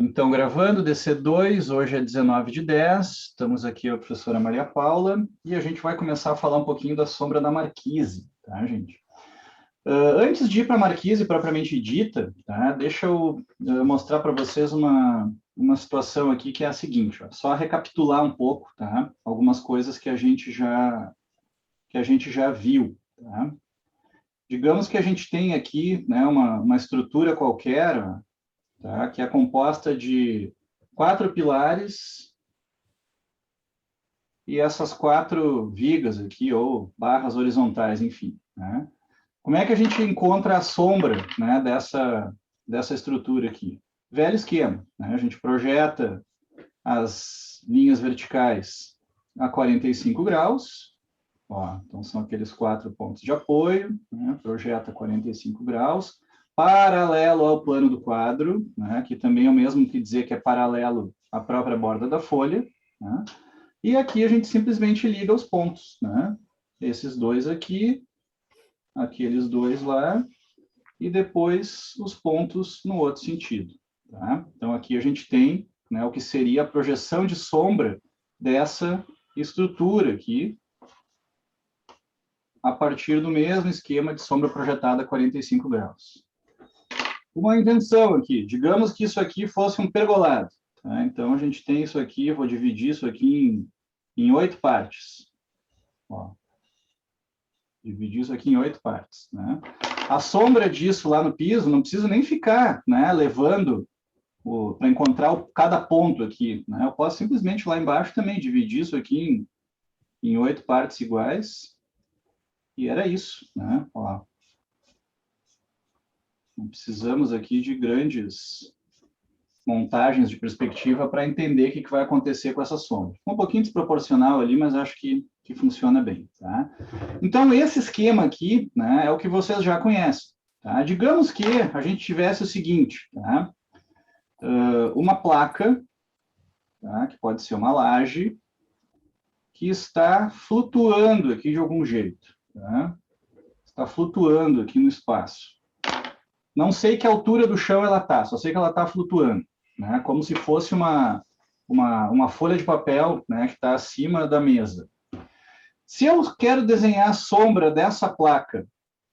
Então, gravando DC2, hoje é 19/10, estamos aqui a professora Maria Paula, e a gente vai começar a falar um pouquinho da sombra da marquise, tá, gente? Antes de ir para a marquise propriamente dita, tá, deixa eu mostrar para vocês uma situação aqui que é a seguinte, ó, só recapitular um pouco, tá, algumas coisas que a gente já viu, tá? Digamos que a gente tem aqui, né, uma estrutura qualquer, ó, tá? Que é composta de 4 pilares e essas 4 vigas aqui, ou barras horizontais, enfim. Né? Como é que a gente encontra a sombra, né, dessa estrutura aqui? Velho esquema. Né? A gente projeta as linhas verticais a 45 graus. Ó, então, são aqueles 4 pontos de apoio. Né? Projeta 45 graus. Paralelo ao plano do quadro, né, que também é o mesmo que dizer que é paralelo à própria borda da folha. Né, e aqui a gente simplesmente liga os pontos. Né, esses dois aqui, aqueles dois lá, e depois os pontos no outro sentido. Tá? Então, aqui a gente tem, né, o que seria a projeção de sombra dessa estrutura aqui, a partir do mesmo esquema de sombra projetada a 45 graus. Uma invenção aqui, digamos que isso aqui fosse um pergolado. Tá? Então, a gente tem isso aqui, vou dividir isso aqui em 8 partes. Ó. Dividir isso aqui em 8 partes. Né? A sombra disso lá no piso não precisa nem ficar, né, levando para encontrar cada ponto aqui. Né? Eu posso simplesmente lá embaixo também dividir isso aqui em 8 partes iguais. E era isso. Né? Ó. Não precisamos aqui de grandes montagens de perspectiva para entender o que vai acontecer com essa sombra. Um pouquinho desproporcional ali, mas acho que funciona bem. Tá? Então, esse esquema aqui, né, é o que vocês já conhecem. Tá? Digamos que a gente tivesse o seguinte, tá? Uma placa, tá? Que pode ser uma laje, que está flutuando aqui de algum jeito. Tá? Está flutuando aqui no espaço. Não sei que altura do chão ela está, só sei que ela está flutuando. Né, como se fosse uma folha de papel, né, que está acima da mesa. Se eu quero desenhar a sombra dessa placa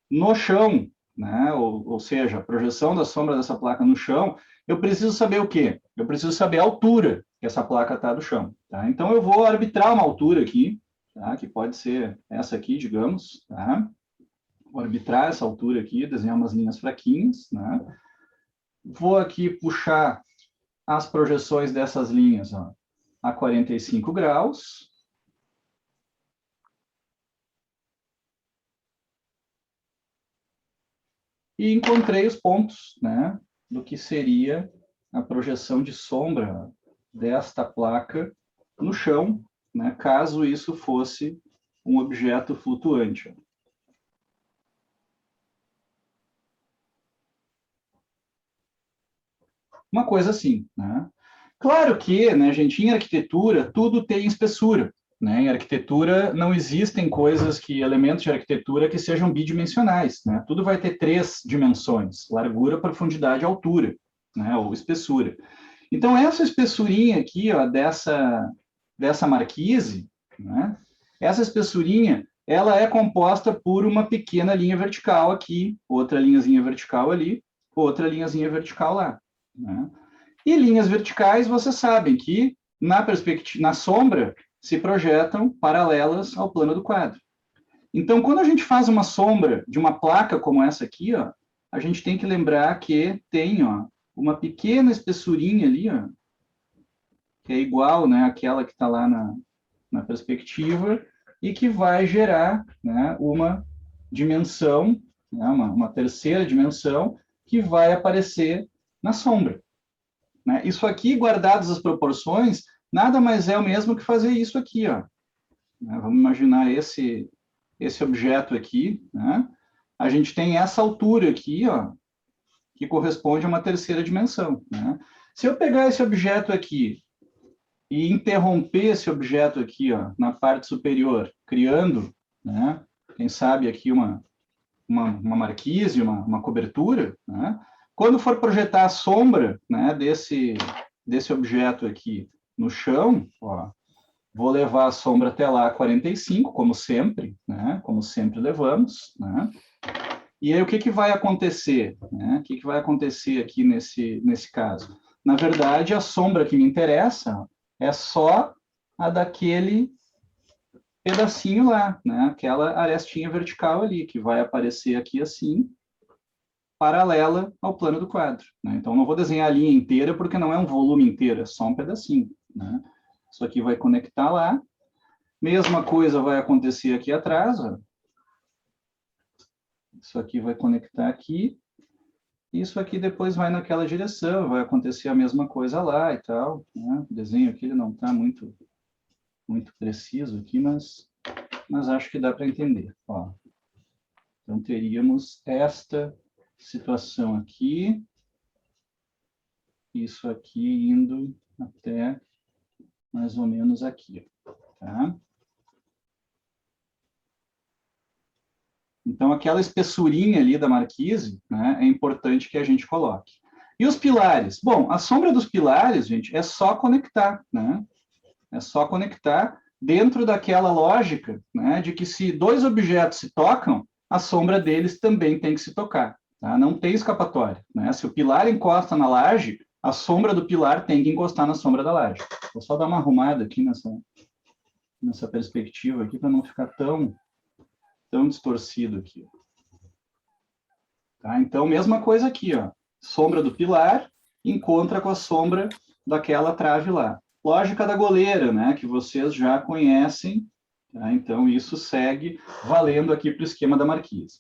no chão, né, ou seja, a projeção da sombra dessa placa no chão, eu preciso saber o quê? Eu preciso saber a altura que essa placa está do chão. Tá? Então, eu vou arbitrar uma altura aqui, tá, que pode ser essa aqui, digamos. Tá? Vou arbitrar essa altura aqui, desenhar umas linhas fraquinhas. Né? Vou aqui puxar as projeções dessas linhas, ó, a 45 graus. E encontrei os pontos, né, do que seria a projeção de sombra desta placa no chão, né, caso isso fosse um objeto flutuante. Uma coisa assim, né? Claro que, né, gente, em arquitetura tudo tem espessura, né? Em arquitetura não existem elementos de arquitetura que sejam bidimensionais, né? Tudo vai ter 3 dimensões: largura, profundidade e altura, né? Ou espessura. Então essa espessurinha aqui, ó, dessa marquise, né? Essa espessurinha, ela é composta por uma pequena linha vertical aqui, outra linhazinha vertical ali, outra linhazinha vertical lá. Né? E linhas verticais, vocês sabem que na sombra se projetam paralelas ao plano do quadro. Então, quando a gente faz uma sombra de uma placa como essa aqui, ó, a gente tem que lembrar que tem, ó, uma pequena espessurinha ali, ó, que é igual, né, àquela que está lá na perspectiva, e que vai gerar, né, uma dimensão, né, uma terceira dimensão, que vai aparecer na sombra. Né? Isso aqui, guardadas as proporções, nada mais é o mesmo que fazer isso aqui. Ó. Né? Vamos imaginar esse objeto aqui. Né? A gente tem essa altura aqui, ó, que corresponde a uma terceira dimensão. Né? Se eu pegar esse objeto aqui e interromper esse objeto aqui, ó, na parte superior, criando, né, quem sabe aqui uma marquise, uma cobertura, né, Quando for projetar a sombra, né, desse objeto aqui no chão, ó, vou levar a sombra até lá 45, como sempre, né, como sempre levamos, né? E aí o que vai acontecer, né? O que vai acontecer aqui nesse caso? Na verdade, a sombra que me interessa é só a daquele pedacinho lá, né? Aquela arestinha vertical ali, que vai aparecer aqui assim, paralela ao plano do quadro, né? Então, não vou desenhar a linha inteira, porque não é um volume inteiro, é só um pedacinho, né? Isso aqui vai conectar lá. Mesma coisa vai acontecer aqui atrás, ó. Isso aqui vai conectar aqui. Isso aqui depois vai naquela direção, vai acontecer a mesma coisa lá e tal, né? O desenho aqui ele não está muito preciso aqui, mas acho que dá para entender. Ó. Então, teríamos esta situação aqui, isso aqui indo até mais ou menos aqui, tá? Então, aquela espessurinha ali da marquise, né, é importante que a gente coloque. E os pilares? Bom, a sombra dos pilares, gente, é só conectar, né? É só conectar dentro daquela lógica, né, de que se dois objetos se tocam, a sombra deles também tem que se tocar, tá? Não tem escapatória, né? Se o pilar encosta na laje, a sombra do pilar tem que encostar na sombra da laje. Vou só dar uma arrumada aqui nessa perspectiva aqui para não ficar tão distorcido aqui. Tá? Então, mesma coisa aqui, ó. Sombra do pilar encontra com a sombra daquela trave lá. Lógica da goleira, né, que vocês já conhecem, tá? Então isso segue valendo aqui para o esquema da marquise.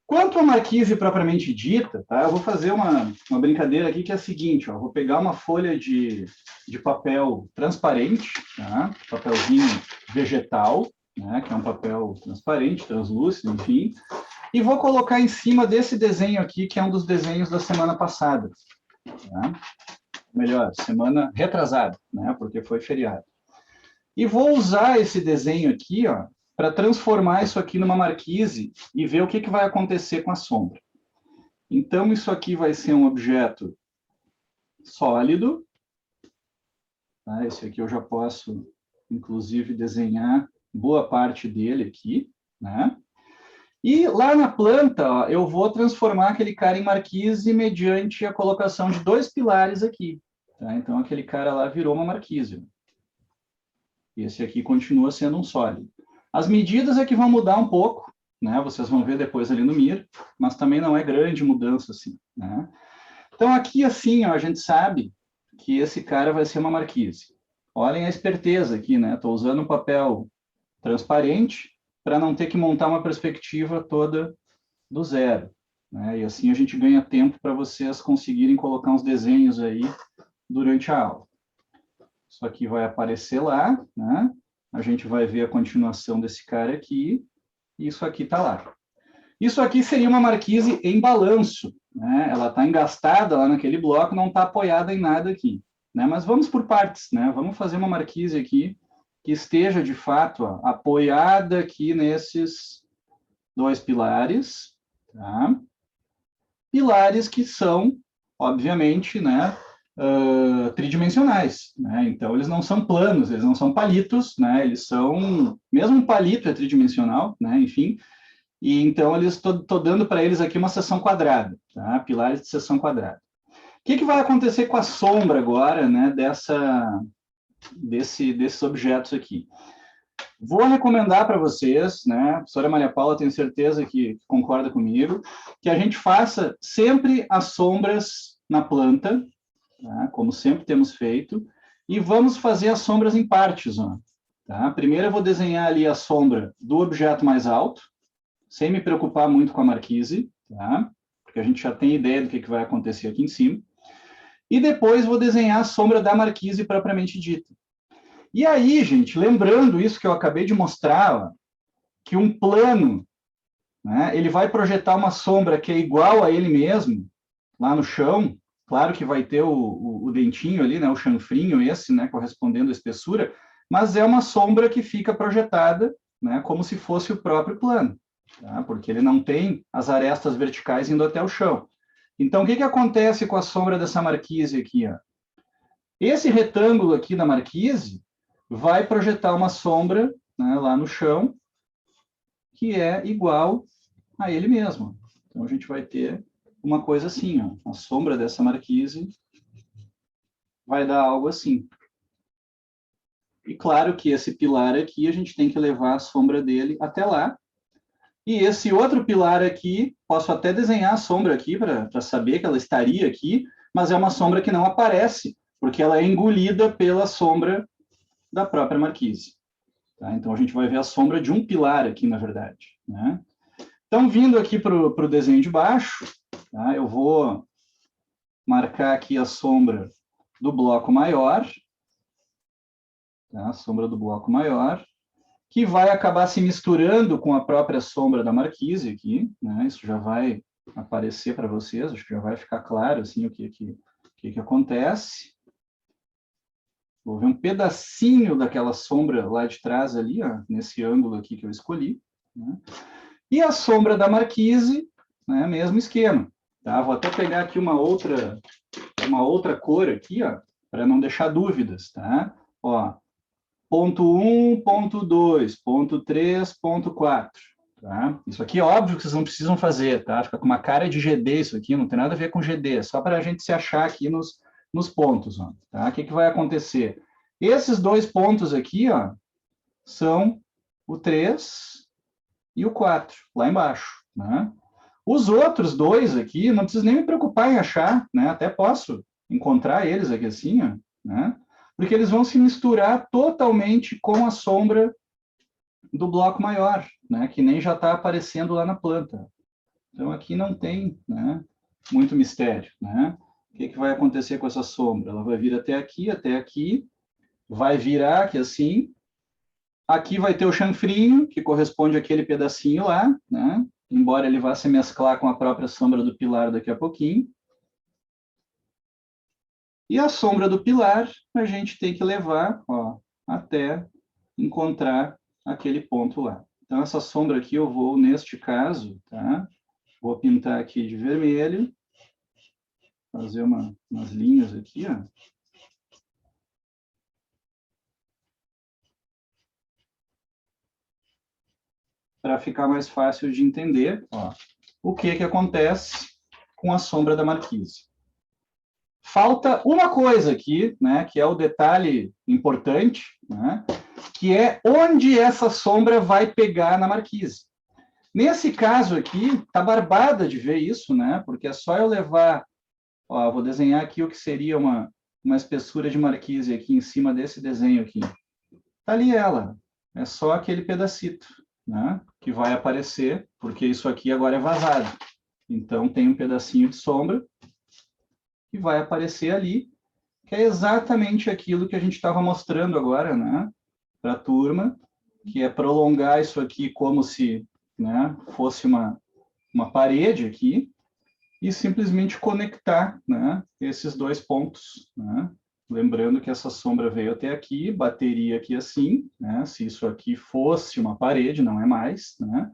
Quanto à marquise propriamente dita, tá, eu vou fazer uma brincadeira aqui que é a seguinte, ó, vou pegar uma folha de papel transparente, tá? Papelzinho vegetal, né, que é um papel transparente, translúcido, enfim, e vou colocar em cima desse desenho aqui, que é um dos desenhos da semana passada, tá? Melhor, semana retrasada, né? Porque foi feriado. E vou usar esse desenho aqui, ó, para transformar isso aqui numa marquise e ver o que vai acontecer com a sombra. Então, isso aqui vai ser um objeto sólido. Tá? Esse aqui eu já posso, inclusive, desenhar boa parte dele aqui, né? E lá na planta, ó, eu vou transformar aquele cara em marquise mediante a colocação de dois pilares aqui. Tá? Então, aquele cara lá virou uma marquise. E esse aqui continua sendo um sólido. As medidas é que vão mudar um pouco, né? Vocês vão ver depois ali no MIR, mas também não é grande mudança assim, né? Então, aqui assim, ó, a gente sabe que esse cara vai ser uma marquise. Olhem a esperteza aqui, né? Estou usando um papel transparente para não ter que montar uma perspectiva toda do zero, né? E assim a gente ganha tempo para vocês conseguirem colocar uns desenhos aí durante a aula. Isso aqui vai aparecer lá, né? A gente vai ver a continuação desse cara aqui, e isso aqui está lá. Isso aqui seria uma marquise em balanço, né? Ela está engastada lá naquele bloco, não está apoiada em nada aqui, né? Mas vamos por partes, né? Vamos fazer uma marquise aqui que esteja, de fato, ó, apoiada aqui nesses dois pilares, tá? Pilares que são, obviamente, né, tridimensionais, né? Então, eles não são planos, eles não são palitos, né? Eles são... Mesmo um palito é tridimensional, né? Enfim, e então eles estou dando para eles aqui uma seção quadrada, tá? Pilares de seção quadrada. O que vai acontecer com a sombra agora, né, desses objetos aqui? Vou recomendar para vocês, né, a professora Maria Paula, tenho certeza que concorda comigo, que a gente faça sempre as sombras na planta, tá? Como sempre temos feito, e vamos fazer as sombras em partes. Ó, tá? Primeiro eu vou desenhar ali a sombra do objeto mais alto, sem me preocupar muito com a marquise, tá? Porque a gente já tem ideia do que vai acontecer aqui em cima. E depois vou desenhar a sombra da marquise propriamente dita. E aí, gente, lembrando isso que eu acabei de mostrar, ó, que um plano, né, ele vai projetar uma sombra que é igual a ele mesmo, lá no chão. Claro que vai ter o dentinho ali, né, o chanfrinho esse, né, correspondendo à espessura, mas é uma sombra que fica projetada, né, como se fosse o próprio plano, tá? Porque ele não tem as arestas verticais indo até o chão. Então, o que acontece com a sombra dessa marquise aqui? Ó? Esse retângulo aqui da marquise vai projetar uma sombra, né, lá no chão, que é igual a ele mesmo. Então, a gente vai ter uma coisa assim, ó, a sombra dessa marquise vai dar algo assim. E claro que esse pilar aqui, a gente tem que levar a sombra dele até lá. E esse outro pilar aqui, posso até desenhar a sombra aqui para saber que ela estaria aqui, mas é uma sombra que não aparece, porque ela é engolida pela sombra da própria marquise. Tá? Então, a gente vai ver a sombra de um pilar aqui, na verdade. Né? Então, vindo aqui para o desenho de baixo, tá? Eu vou marcar aqui a sombra do bloco maior, tá? A sombra do bloco maior, que vai acabar se misturando com a própria sombra da marquise aqui, né? Isso já vai aparecer para vocês, acho que já vai ficar claro assim, o que acontece. Vou ver um pedacinho daquela sombra lá de trás ali, ó, nesse ângulo aqui que eu escolhi. Né? E a sombra da marquise, né, mesmo esquema. Tá? Vou até pegar aqui uma outra cor aqui, ó, para não deixar dúvidas. Tá? Ó, ponto 1, ponto 2, ponto 3, ponto 4. Tá? Isso aqui é óbvio que vocês não precisam fazer, tá? Fica com uma cara de GD isso aqui, não tem nada a ver com GD, é só para a gente se achar aqui nos pontos. Ó, tá? O que vai acontecer? Esses dois pontos aqui, ó, são o 3 e o 4, lá embaixo. Né? Os outros dois aqui, não preciso nem me preocupar em achar, né? Até posso encontrar eles aqui assim, ó, né? Porque eles vão se misturar totalmente com a sombra do bloco maior, né? Que nem já está aparecendo lá na planta. Então, aqui não tem, né, muito mistério. Né? O que vai acontecer com essa sombra? Ela vai vir até aqui, vai virar aqui assim. Aqui vai ter o chanfrinho, que corresponde àquele pedacinho lá, né? Embora ele vá se mesclar com a própria sombra do pilar daqui a pouquinho. E a sombra do pilar, a gente tem que levar, ó, até encontrar aquele ponto lá. Então, essa sombra aqui eu vou, neste caso, tá? Vou pintar aqui de vermelho, fazer umas linhas aqui, ó. Para ficar mais fácil de entender, ó, o que acontece com a sombra da marquise. Falta uma coisa aqui, né, que é o detalhe importante, né, que é onde essa sombra vai pegar na marquise. Nesse caso aqui, tá barbada de ver isso, né, porque é só eu levar, ó, vou desenhar aqui o que seria uma espessura de marquise aqui em cima desse desenho aqui. Tá ali ela, é só aquele pedacito, né, que vai aparecer, porque isso aqui agora é vazado. Então, tem um pedacinho de sombra que vai aparecer ali, que é exatamente aquilo que a gente estava mostrando agora, né, para a turma, que é prolongar isso aqui como se, né, fosse uma parede aqui, e simplesmente conectar, né, esses dois pontos. Né? Lembrando que essa sombra veio até aqui, bateria aqui assim, né, se isso aqui fosse uma parede, não é mais. Né?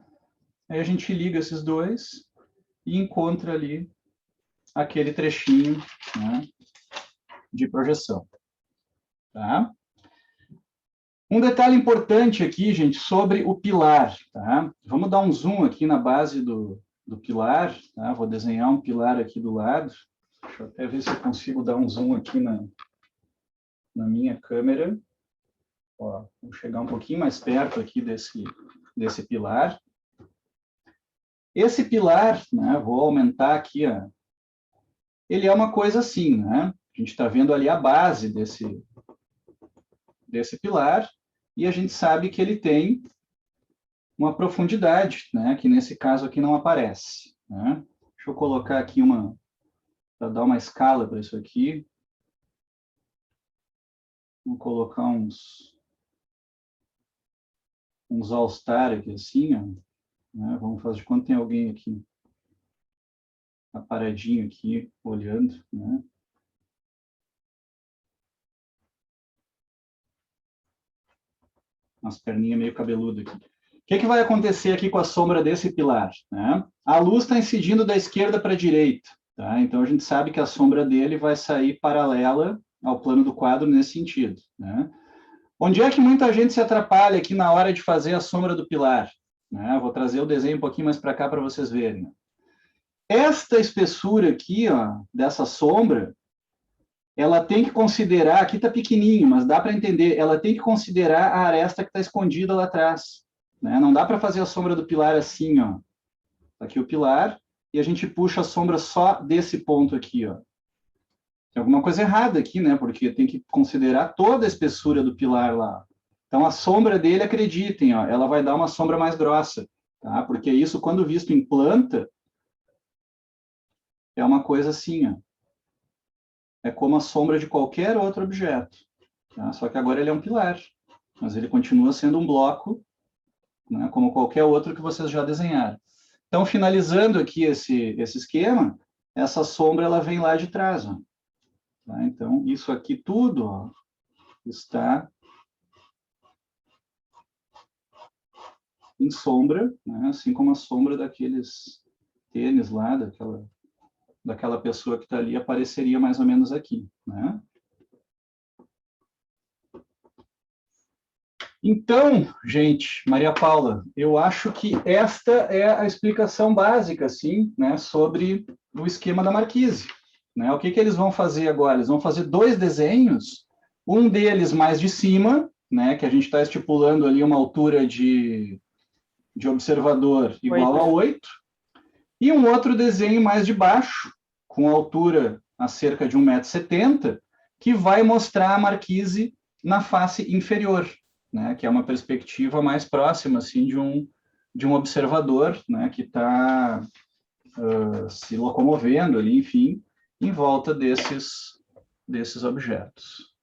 Aí a gente liga esses dois e encontra ali aquele trechinho, né, de projeção. Tá? Um detalhe importante aqui, gente, sobre o pilar. Tá? Vamos dar um zoom aqui na base do pilar. Tá? Vou desenhar um pilar aqui do lado. Deixa eu até ver se eu consigo dar um zoom aqui na minha câmera. Ó, vou chegar um pouquinho mais perto aqui desse pilar. Esse pilar, né, vou aumentar aqui, ó, ele é uma coisa assim, né? A gente está vendo ali a base desse pilar, e a gente sabe que ele tem uma profundidade, né? Que nesse caso aqui não aparece. Né? Deixa eu colocar aqui para dar uma escala para isso aqui. Vou colocar uns all-star aqui assim, ó, né? Vamos fazer de conta tem alguém aqui paradinho aqui olhando, né? Umas perninhas meio cabeludas aqui. O que vai acontecer aqui com a sombra desse pilar? Né? A luz está incidindo da esquerda para a direita. Tá? Então, a gente sabe que a sombra dele vai sair paralela ao plano do quadro nesse sentido. Né? Onde é que muita gente se atrapalha aqui na hora de fazer a sombra do pilar? Né? Vou trazer o desenho um pouquinho mais para cá para vocês verem. Esta espessura aqui, ó, dessa sombra, ela tem que considerar, aqui está pequenininho, mas dá para entender, ela tem que considerar a aresta que está escondida lá atrás. Né? Não dá para fazer a sombra do pilar assim, ó. Aqui o pilar, e a gente puxa a sombra só desse ponto aqui, ó. Tem alguma coisa errada aqui, né? Porque tem que considerar toda a espessura do pilar lá. Então, a sombra dele, acreditem, ó, ela vai dar uma sombra mais grossa, tá? Porque isso, quando visto em planta, é uma coisa assim, ó. É como a sombra de qualquer outro objeto. Tá? Só que agora ele é um pilar, mas ele continua sendo um bloco, né, como qualquer outro que vocês já desenharam. Então, finalizando aqui esse esquema, essa sombra ela vem lá de trás. Ó. Tá? Então, isso aqui tudo ó, está em sombra, né, assim como a sombra daqueles tênis lá, daquela pessoa que está ali, apareceria mais ou menos aqui. Né? Então, gente, Maria Paula, eu acho que esta é a explicação básica, assim, né, sobre o esquema da marquise. Né? O que eles vão fazer agora? Eles vão fazer 2 desenhos, um deles mais de cima, né, que a gente está estipulando ali uma altura de observador igual a 8, e um outro desenho mais de baixo, com altura a cerca de 1,70 m, que vai mostrar a marquise na face inferior. Né, que é uma perspectiva mais próxima assim, de um observador, né, que está se locomovendo ali, enfim, em volta desses objetos.